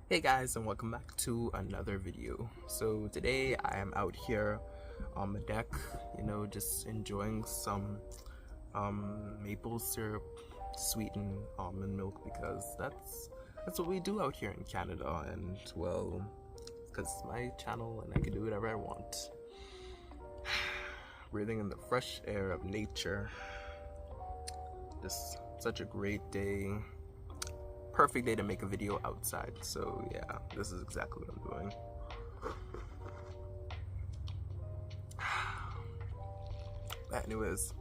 Hey guys, and welcome back to another video. So today I am out here on the deck, just enjoying some maple syrup sweetened almond milk because that's what we do out here in Canada, and well, because it's my channel and I can do whatever I want. Breathing in the fresh air of nature. Just such a great day. Perfect day to make a video outside. So yeah, this is exactly what I'm doing. But anyways,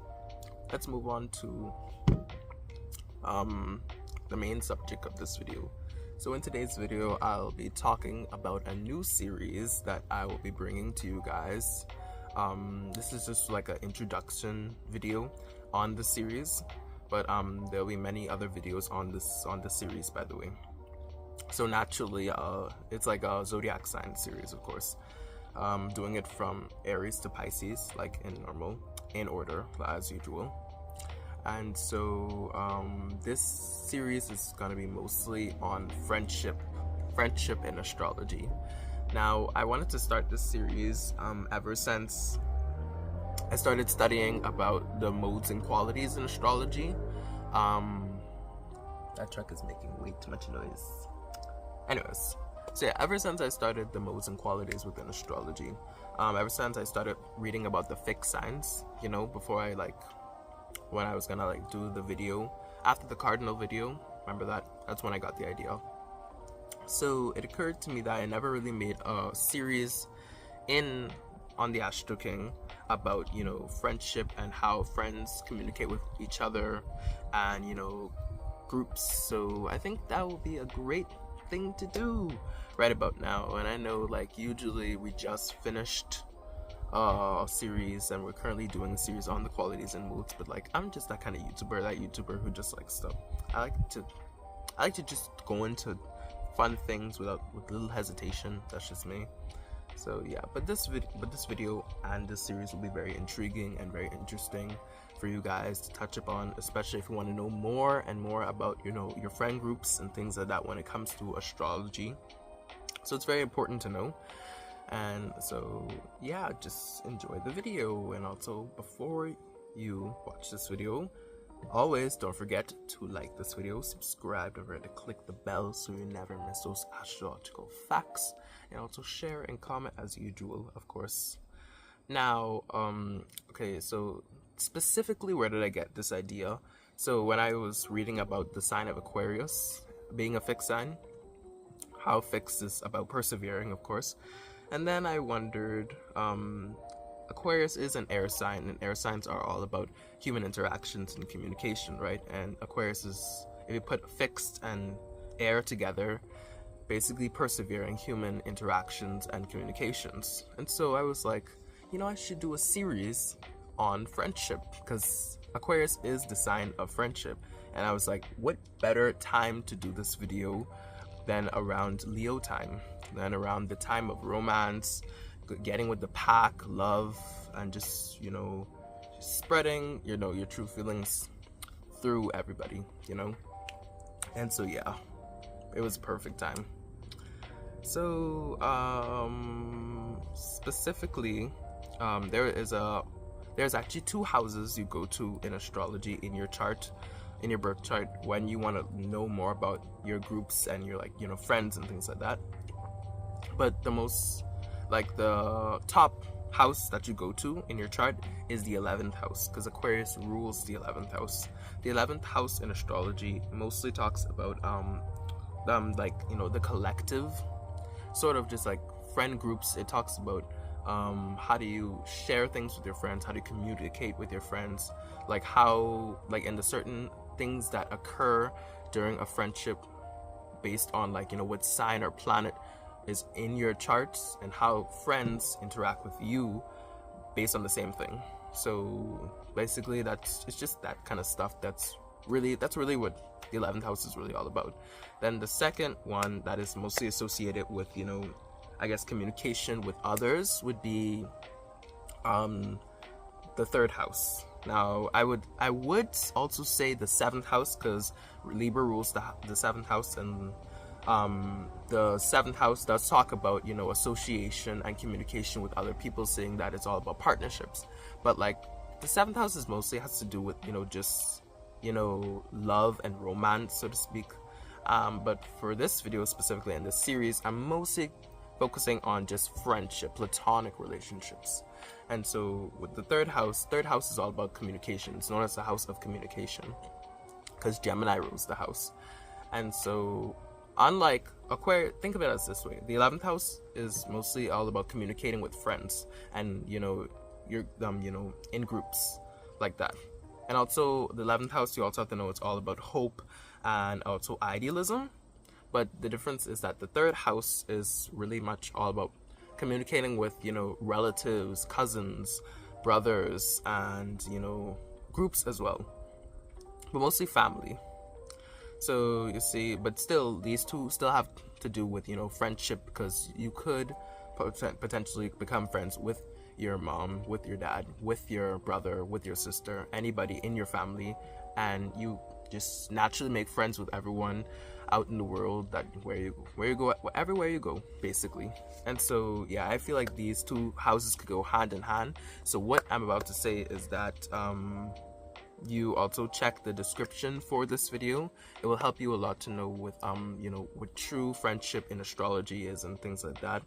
let's move on to the main subject of this video. So in today's video, I'll be talking about a new series that I will be bringing to you guys. This is just like an introduction video on the series, but there'll be many other videos on this series, by the way. So naturally, it's like a zodiac sign series, of course. Doing it from Aries to Pisces, like in order as usual. And so this series is gonna be mostly on friendship in astrology. Now, I wanted to start this series ever since I started studying about the modes and qualities in astrology. That truck is making way too much noise. Anyways, so yeah, ever since I started the modes and qualities within astrology, ever since I started reading about the fixed signs, before when I was gonna do the video after the cardinal video, remember that's when I got the idea. So it occurred to me that I never really made a series on the Astro King about friendship and how friends communicate with each other and groups. So I think that will be a great thing to do right about now. And I know usually we just finished a series and we're currently doing a series on the qualities and moods, but I'm just that kind of YouTuber who just likes stuff. I like to just go into fun things with little hesitation. That's just me. So yeah, but this video and this series will be very intriguing and very interesting for you guys to touch upon, especially if you want to know more and more about your friend groups and things like that when it comes to astrology. So it's very important to know. And so yeah, just enjoy the video. And also, before you watch this video, always don't forget to like this video, subscribe, don't forget to click the bell so you never miss those astrological facts, and also share and comment as usual, of course. Now, okay, so specifically, where did I get this idea? So when I was reading about the sign of Aquarius being a fixed sign, how fixed is about persevering, of course. And then I wondered, Aquarius is an air sign, and air signs are all about human interactions and communication, right? And Aquarius is, if you put fixed and air together, basically persevering human interactions and communications. And so I was like, I should do a series on friendship because Aquarius is the sign of friendship. And I was like, what better time to do this video than around Leo time, than around the time of romance, getting with the pack, love, and just spreading your true feelings through everybody, and so yeah, it was a perfect time. So specifically, there's actually two houses you go to in astrology in your chart, in your birth chart, when you want to know more about your groups and your friends and things like that. But the top house that you go to in your chart is the 11th house, because Aquarius rules the 11th house. The 11th house in astrology mostly talks about the collective, sort of just friend groups. It talks about how do you share things with your friends, how do you communicate with your friends, how in the certain things that occur during a friendship based on what sign or planet is in your charts, and how friends interact with you based on the same thing. So basically it's just that kind of stuff. That's really what the 11th house is really all about. Then the second one that is mostly associated with I guess communication with others would be the third house. Now I would also say the 7th house, because Libra rules the 7th house, and The seventh house does talk about, association and communication with other people, saying that it's all about partnerships. But like the seventh house is mostly has to do with, just, love and romance, so to speak. But for this video specifically in this series, I'm mostly focusing on just friendship, platonic relationships. And so with the third house is all about communication. It's known as the house of communication because Gemini rules the house. And so unlike Aquarius, think of it as this way: the 11th house is mostly all about communicating with friends, and you're in groups like that. And also the 11th house, you also have to know, it's all about hope and also idealism. But the difference is that the third house is really much all about communicating with, relatives, cousins, brothers, and, groups as well. But mostly family. So you see, but still, these two still have to do with, friendship, because you could potentially become friends with your mom, with your dad, with your brother, with your sister, anybody in your family, and you just naturally make friends with everyone out in the world, that where you go, everywhere you go, basically. And so yeah, I feel like these two houses could go hand in hand. So what I'm about to say is that you also check the description for this video. It will help you a lot to know with what true friendship in astrology is and things like that.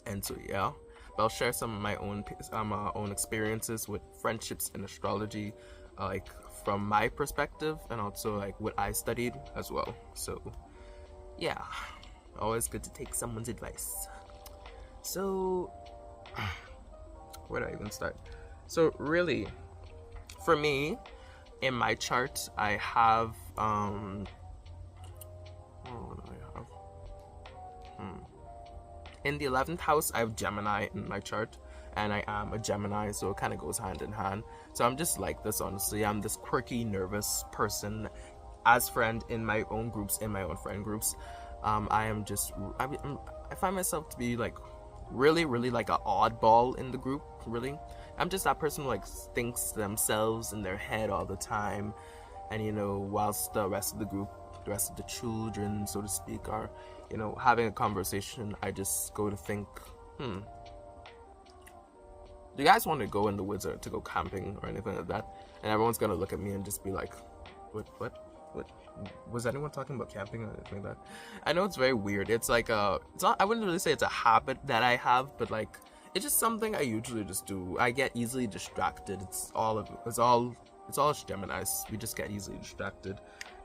And so yeah, I'll share some of my own experiences with friendships in astrology, like from my perspective, and also like what I studied as well. So yeah, always good to take someone's advice. So where do I even start? So really, for me, in my chart, I have in the 11th house, I have Gemini in my chart, and I am a Gemini, so it kind of goes hand in hand. So I'm just like this, honestly. I'm this quirky, nervous person as friend in my own groups, in my own friend groups. I find myself to be like really, really like an oddball in the group, really. I'm just that person who like thinks themselves in their head all the time, and whilst the rest of the group, the rest of the children, so to speak, are having a conversation, I just go to think, do you guys want to go in the woods or to go camping or anything like that? And everyone's gonna look at me and just be like, what was anyone talking about camping or anything like that? I know it's very weird. It's like I wouldn't really say it's a habit that I have, but like it's just something I usually just do. I get easily distracted. It's all Geminis. We just get easily distracted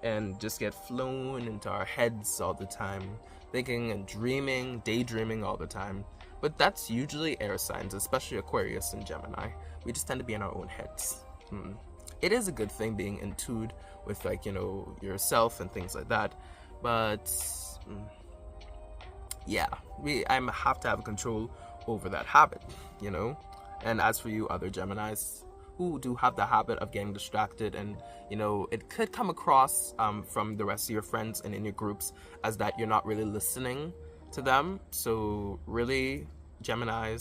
and just get flown into our heads all the time, thinking and dreaming, daydreaming all the time. But that's usually air signs, especially Aquarius and Gemini. We just tend to be in our own heads. It is a good thing being in tune with like, yourself and things like that. But yeah, I have to have control over that habit, And as for you other Geminis who do have the habit of getting distracted, and it could come across from the rest of your friends and in your groups as that you're not really listening to them. So really, Gemini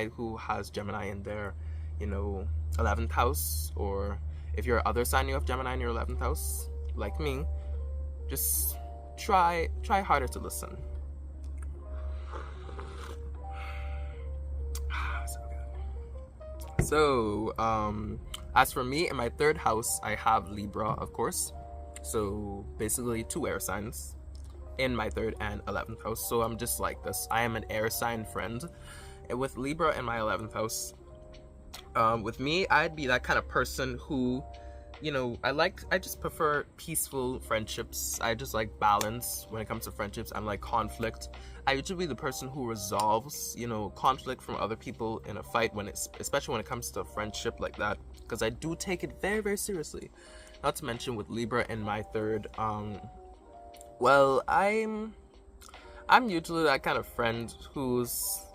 who has Gemini in their 11th house, or if you're other sign you have Gemini in your 11th house like me, just try harder to listen. So as for me, in my third house, I have Libra, of course. So basically 2 air signs in my 3rd and 11th house. So I'm just like this. I am an air sign friend. And with Libra in my 11th house, with me, I'd be that kind of person who, I just prefer peaceful friendships. I just like balance when it comes to friendships. I'm like conflict. I usually be the person who resolves, conflict from other people in a fight, especially when it comes to a friendship like that, because I do take it very, very seriously. Not to mention with Libra in my 3rd, well, I'm usually that kind of friend who's,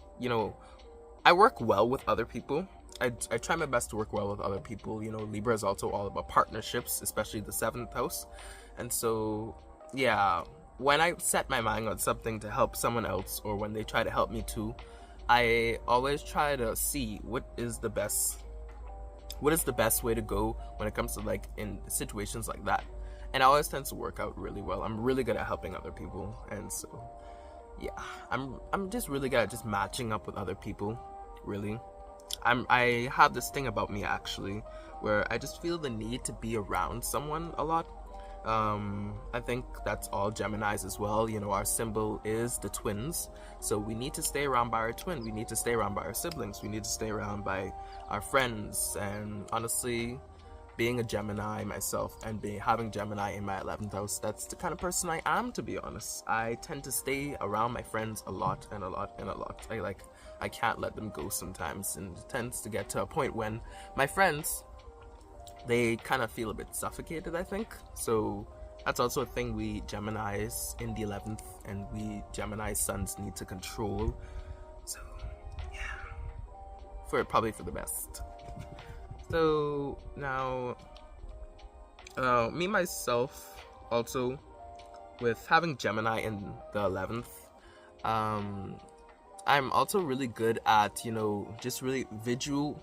I work well with other people. I try my best to work well with other people. Libra is also all about partnerships, especially the 7th house. And so, yeah, when I set my mind on something to help someone else, or when they try to help me too, I always try to see what is the best way to go when it comes to like in situations like that. and it always tends to work out really well. I'm really good at helping other people, and so yeah, I'm just really good at just matching up with other people. Really, I have this thing about me actually, where I just feel the need to be around someone a lot. I think that's all Geminis as well. You know, our symbol is the twins, so we need to stay around by our twin. We need to stay around by our siblings. We need to stay around by our friends. And honestly, being a Gemini myself and having Gemini in my 11th house, that's the kind of person I am, to be honest. I tend to stay around my friends a lot and a lot and a lot. I can't let them go sometimes, and it tends to get to a point when my friends, they kind of feel a bit suffocated, I think. So that's also a thing we Geminis in the 11th and we Gemini suns need to control. So yeah, probably for the best. So now, me myself also, with having Gemini in the 11th, I'm also really good at, you know, just really visual,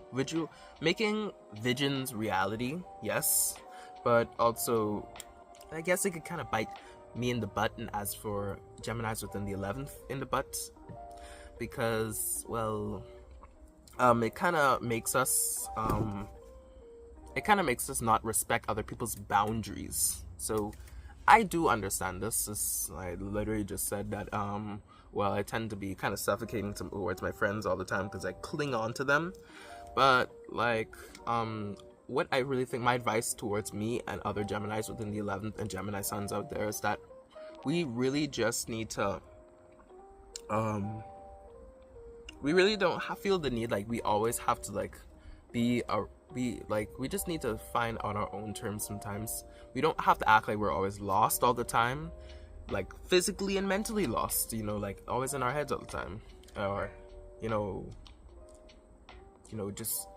making visions reality, yes, but also, I guess it could kind of bite me in the butt, and as for Geminis within the 11th, in the butt, because, well, it kind of makes us not respect other people's boundaries. So I do understand this. I literally just said that well, I tend to be kind of suffocating towards my friends all the time because I cling on to them. But like what I really think, my advice towards me and other Geminis within the 11th and Gemini suns out there, is that we really just need to we really don't feel the need like we always have to like we just need to find on our own terms sometimes. We don't have to act like we're always lost all the time, like physically and mentally lost, you know, like always in our heads all the time, or you know just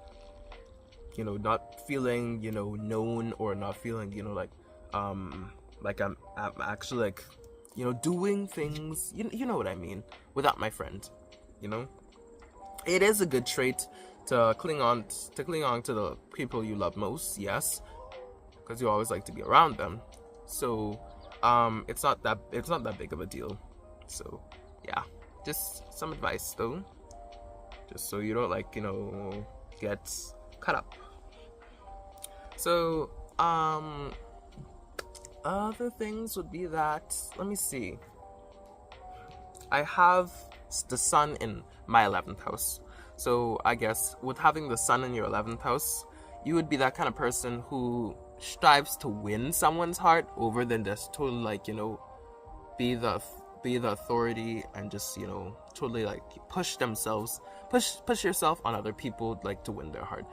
not feeling known, or not feeling like I'm actually like doing things, you know what I mean, without my friend. It is a good trait to cling on to the people you love most, yes, because you always like to be around them. So it's not that big of a deal. So yeah, just some advice though, just so you don't get caught up. So other things would be that, let me see, I have the sun in my 11th house. So I guess with having the sun in your 11th house, you would be that kind of person who strives to win someone's heart over than just totally be the authority and just totally push yourself on other people to win their heart.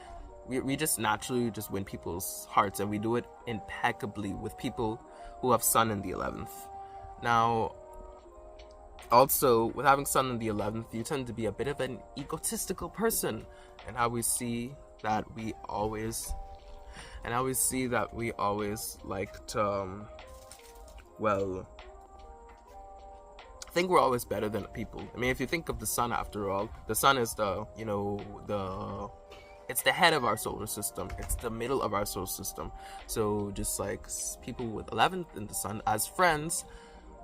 We just naturally just win people's hearts, and we do it impeccably with people who have sun in the 11th. Now, also, with having sun in the 11th, you tend to be a bit of an egotistical person, and how we see that we always like to, think we're always better than people. I mean, if you think of the sun, after all, the sun is it's the head of our solar system. It's the middle of our solar system. So just like people with 11th in the sun, as friends,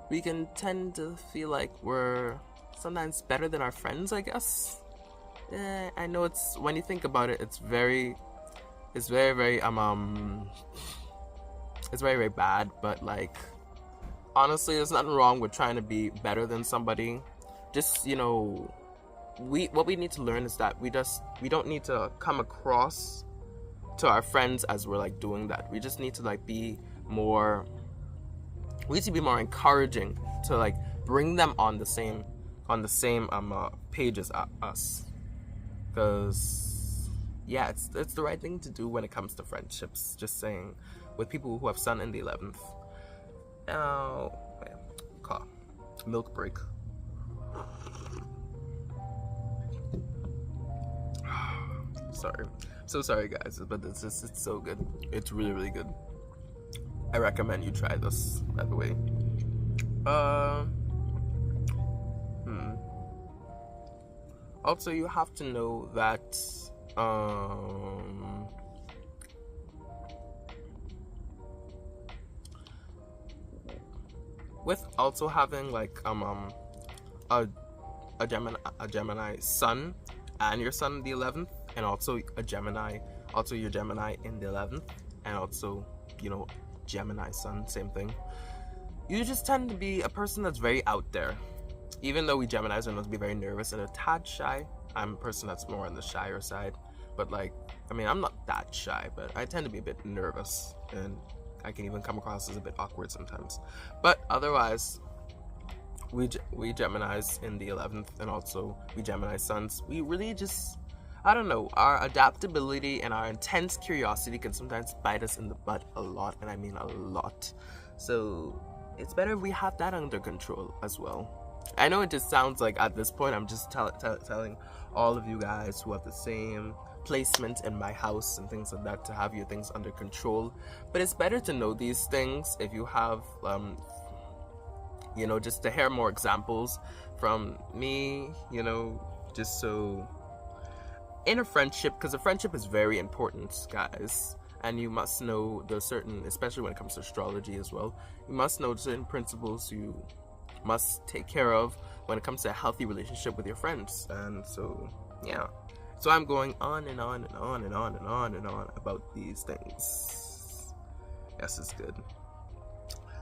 we can tend to feel like we're sometimes better than our friends, I guess. I know it's, when you think about it, it's very very bad, but honestly, there's nothing wrong with trying to be better than somebody. Just what we need to learn is that we don't need to come across to our friends as we're doing that. We just need to be more encouraging, to bring them on the same page as us, because yeah, it's the right thing to do when it comes to friendships. Just saying, with people who have sun in the 11th. Now, milk break. So sorry guys, but it's so good. It's really, really good. I recommend you try this, by the way. Also, you have to know that with also having like a Gemini sun and your sun in the 11th, and also your Gemini in the 11th, and also, you know, Gemini sun, same thing. You just tend to be a person that's very out there. Even though we Geminis are known to be very nervous and a tad shy, I'm a person that's more on the shyer side. But like, I mean, I'm not that shy, but I tend to be a bit nervous, and I can even come across as a bit awkward sometimes. But otherwise, we Geminis in the 11th, and also we Gemini suns. We really just, I don't know, our adaptability and our intense curiosity can sometimes bite us in the butt a lot, and I mean a lot. So it's better if we have that under control as well. I know it just sounds like at this point I'm just telling all of you guys who have the same placement in my house and things like that to have your things under control, but it's better to know these things if you have you know, just to hear more examples from me, you know, just so in a friendship, because a friendship is very important, guys, and you must know the certain, especially when it comes to astrology as well, you must know certain principles you must take care of when it comes to a healthy relationship with your friends. And so yeah, so I'm going on and on and on and on and on and on about these things. Yes, it's good.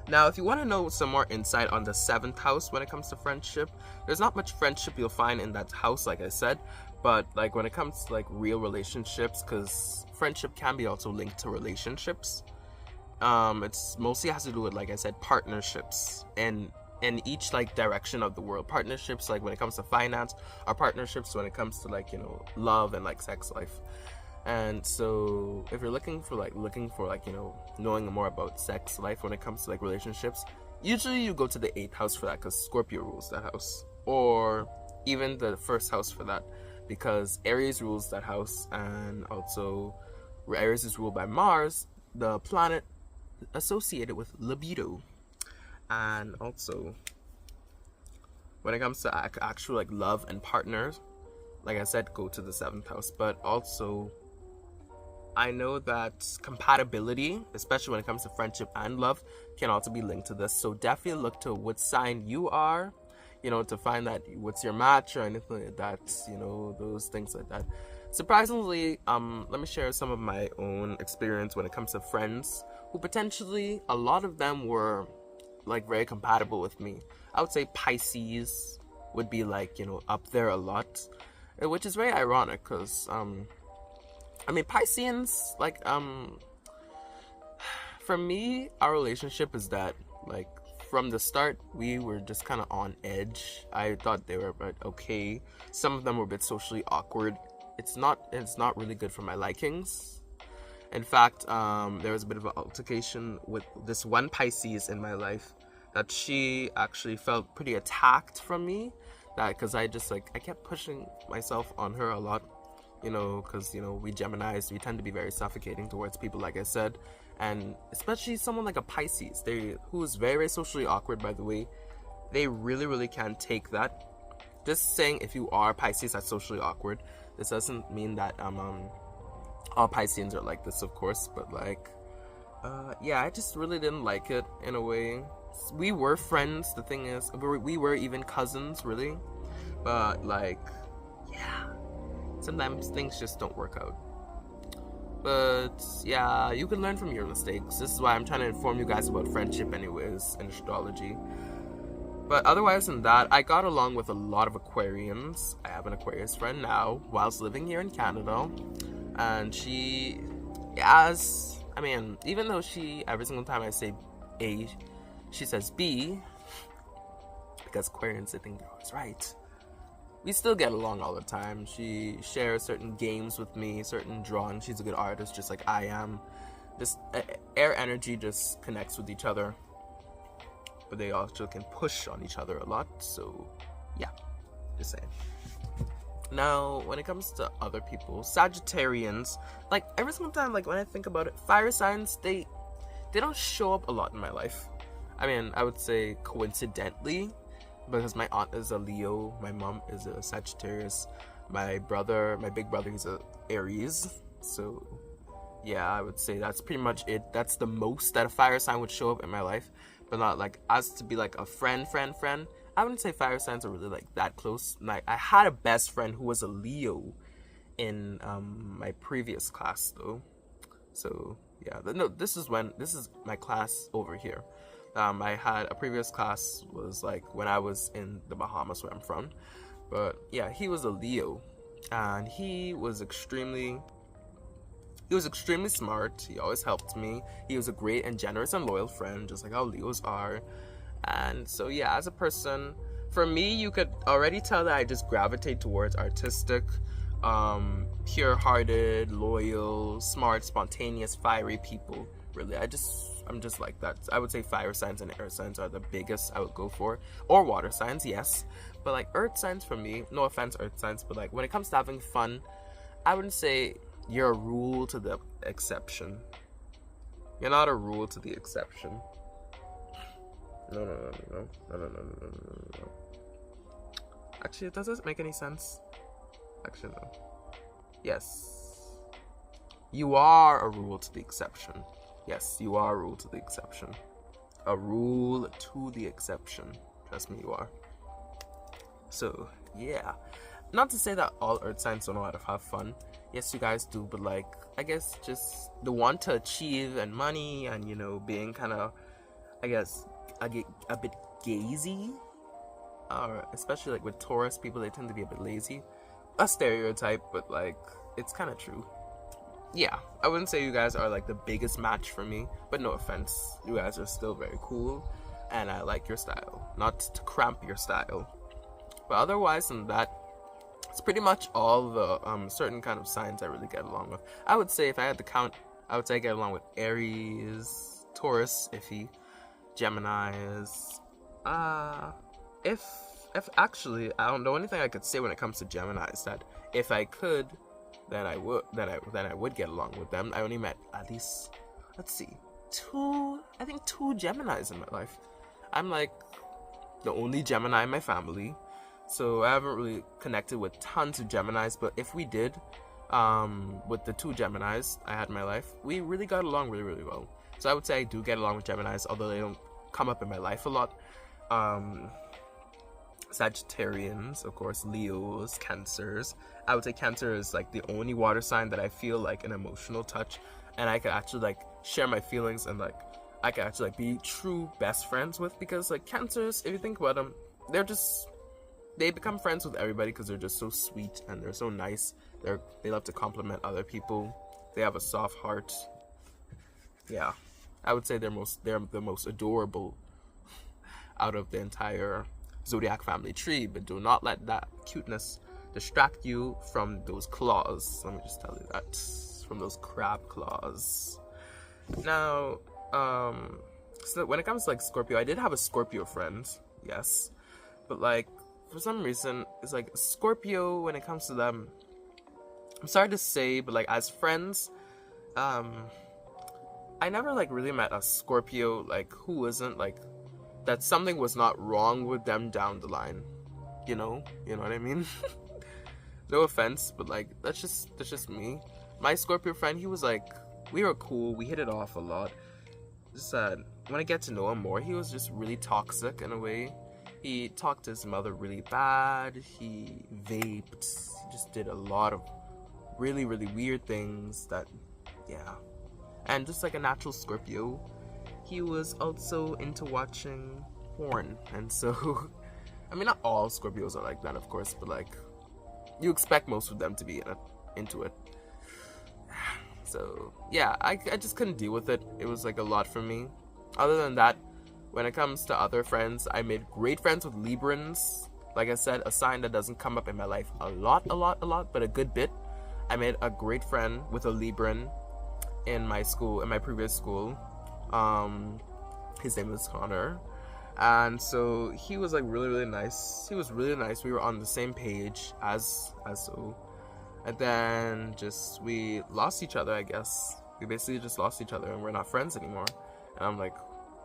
Now, if you want to know some more insight on the 7th house when it comes to friendship, there's not much friendship you'll find in that house, like I said, but like when it comes to like real relationships, because friendship can be also linked to relationships, it's mostly has to do with, like I said, partnerships and in each like direction of the world. Partnerships like when it comes to finance, or partnerships when it comes to like, you know, love and like sex life. And so if you're looking for like you know, knowing more about sex life when it comes to like relationships, usually you go to the 8th house for that, because Scorpio rules that house, or even the 1st house for that, because Aries rules that house, and also Aries is ruled by Mars, the planet associated with libido. And also when it comes to actual like love and partners, like I said, go to the 7th house. But also I know that compatibility, especially when it comes to friendship and love, can also be linked to this. So definitely look to what sign you are, you know, to find that what's your match or anything like that, you know, those things like that. Surprisingly, let me share some of my own experience when it comes to friends who potentially, a lot of them were like very compatible with me. I would say Pisces would be like, you know, up there a lot, which is very ironic, because I mean, Pisceans, like, for me, our relationship is that, like, from the start, we were just kind of on edge. I thought they were a bit okay. Some of them were a bit socially awkward. It's not really good for my likings. In fact, there was a bit of an altercation with this one Pisces in my life that she actually felt pretty attacked from me, that because I kept pushing myself on her a lot. You know, because, you know, we Geminis, we tend to be very suffocating towards people, like I said, and especially someone like a Pisces, who is very, very socially awkward, by the way. They really, really can take that. Just saying, if you are Pisces that's socially awkward, this doesn't mean that all Pisceans are like this, of course, but like, yeah, I just really didn't like it in a way. We were friends. The thing is, we were even cousins, really, but like, yeah. Sometimes things just don't work out. But yeah, you can learn from your mistakes. This is why I'm trying to inform you guys about friendship anyways in astrology. But otherwise than that, I got along with a lot of Aquarians. I have an Aquarius friend now whilst living here in Canada. And she, I mean, even though she, every single time I say A, she says B, because Aquarians, they think they're always right. We still get along all the time. She shares certain games with me, certain drawings. She's a good artist, just like I am. Just air energy just connects with each other, but they also can push on each other a lot. So, yeah, just saying. Now, when it comes to other people, Sagittarians, like every single time, like when I think about it, fire signs, they don't show up a lot in my life. I mean, I would say coincidentally, because my aunt is a Leo, my mom is a Sagittarius, my big brother, he's a Aries. So yeah, I would say that's pretty much it. That's the most that a fire sign would show up in my life. but not like as to be like a friend. I wouldn't say fire signs are really like that close. Like I had a best friend who was a Leo in my previous class though. So yeah, no, this is my class over here. I had a previous class was like when I was in the Bahamas where I'm from, but yeah, he was a Leo, and he was extremely smart. He always helped me. He was a great and generous and loyal friend, just like how Leos are. And so yeah, as a person, for me, you could already tell that I just gravitate towards artistic, pure-hearted, loyal, smart, spontaneous, fiery people. Really, I'm just like that. I would say fire signs and air signs are the biggest I would go for, or water signs, yes. But like earth signs for me, no offense, earth signs, but like when it comes to having fun, I wouldn't say you're a rule to the exception. You're not a rule to the exception. No. Actually, does this make any sense? Actually, no. Yes. You are a rule to the exception. Yes, you are a rule to the exception. A rule to the exception. Trust me, you are. So, yeah. Not to say that all earth signs don't know how to have fun. Yes, you guys do, but like, I guess just the want to achieve and money and, you know, being kind of, I guess, a bit gazy. Especially like with Taurus people, they tend to be a bit lazy. A stereotype, but like, it's kind of true. Yeah, I wouldn't say you guys are like the biggest match for me, but no offense, you guys are still very cool, and I like your style. Not to cramp your style, but otherwise than that, it's pretty much all the certain kind of signs I really get along with. I would say if I had to count, I would say I get along with Aries, Taurus, iffy, Geminis. If actually, I don't know. The only thing I could say when it comes to Gemini is that if I could, then I would get along with them. I only met at least, let's see, two Geminis in my life. I'm like the only Gemini in my family, so I haven't really connected with tons of Geminis. But if we did, with the two Geminis I had in my life, we really got along really, really well. So I would say I do get along with Geminis, although they don't come up in my life a lot. Sagittarians, of course, Leos, Cancers. I would say Cancer is like the only water sign that I feel like an emotional touch, and I could actually like share my feelings, and like I could actually like be true best friends with, because like Cancers, if you think about them, they become friends with everybody because they're just so sweet and they're so nice. They love to compliment other people. They have a soft heart. Yeah, I would say they're the most adorable out of the entire zodiac family tree, but do not let that cuteness distract you from those claws. Let me just tell you that, from those crab claws. Now, so when it comes to like Scorpio, I did have a Scorpio friend, yes, but like for some reason it's like Scorpio, when it comes to them, I'm sorry to say, but like as friends, I never like really met a Scorpio like who isn't like that something was not wrong with them down the line. You know what I mean? No offense, but like that's just me. My Scorpio friend, he was like, we were cool, we hit it off a lot. Just that when I get to know him more, he was just really toxic in a way. He talked to his mother really bad, he vaped, he just did a lot of really, really weird things that, yeah. And just like a natural Scorpio, he was also into watching porn, and so I mean, not all Scorpios are like that, of course, but like you expect most of them to be into it. So yeah, I just couldn't deal with it. It was like a lot for me. Other than that, when it comes to other friends, I made great friends with Librans. Like I said, a sign that doesn't come up in my life a lot, but a good bit. I made a great friend with a Libran in my previous school. His name was Connor, and so he was like really, really nice. He was really nice. We were on the same page as so, and then we lost each other, I guess. We basically just lost each other, and we're not friends anymore. And I'm like,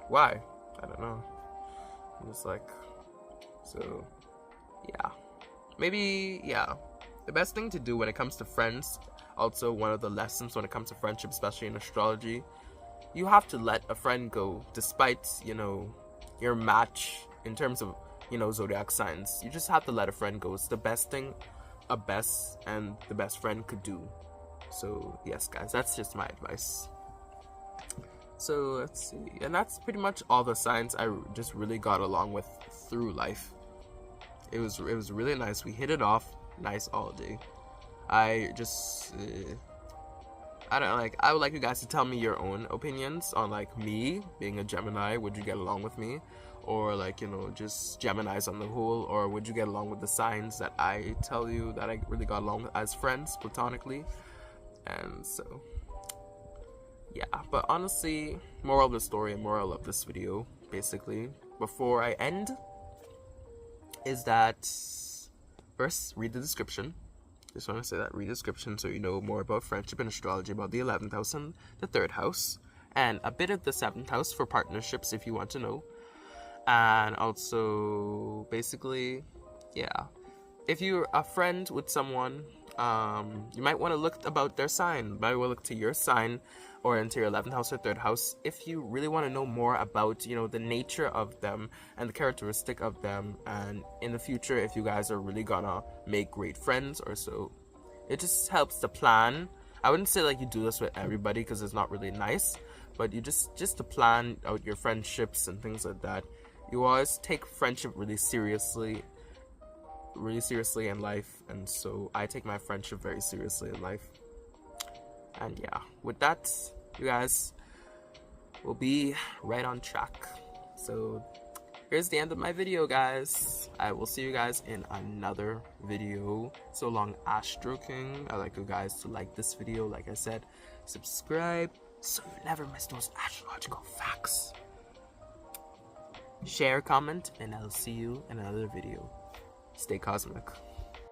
why? I don't know. I'm just like, so yeah, maybe, yeah. The best thing to do when it comes to friends, also one of the lessons when it comes to friendship, especially in astrology, you have to let a friend go despite, your match in terms of, zodiac signs. You just have to let a friend go. It's the best thing a best and the best friend could do. So yes, guys, that's just my advice. So let's see, and that's pretty much all the signs I just really got along with through life. It was really nice. We hit it off nice all day. I would like you guys to tell me your own opinions on like me being a Gemini. Would you get along with me? Or like, just Geminis on the whole, or would you get along with the signs that I tell you that I really got along with as friends platonically? And so yeah, but honestly, moral of the story and moral of this video, basically, before I end, is that first, read the description. Just want to say that, read the description so you know more about friendship and astrology, about the 11th house and the 3rd house, and a bit of the 7th house for partnerships if you want to know. And also, basically, yeah, if you're a friend with someone, you might want to look about their sign. You might want to look to your sign or into your 11th house or 3rd house if you really want to know more about, the nature of them and the characteristic of them, and in the future if you guys are really gonna make great friends or so. It just helps to plan. I wouldn't say like you do this with everybody because it's not really nice, but you just to plan out your friendships and things like that. You always take friendship really seriously in life, and so I take my friendship very seriously in life. And yeah, with that, you guys will be right on track. So here's the end of my video, guys. I will see you guys in another video. So long, Astro King. I'd like you guys to like this video, like I said, subscribe so you never miss those astrological facts. Share, comment, and I'll see you in another video. Stay cosmic.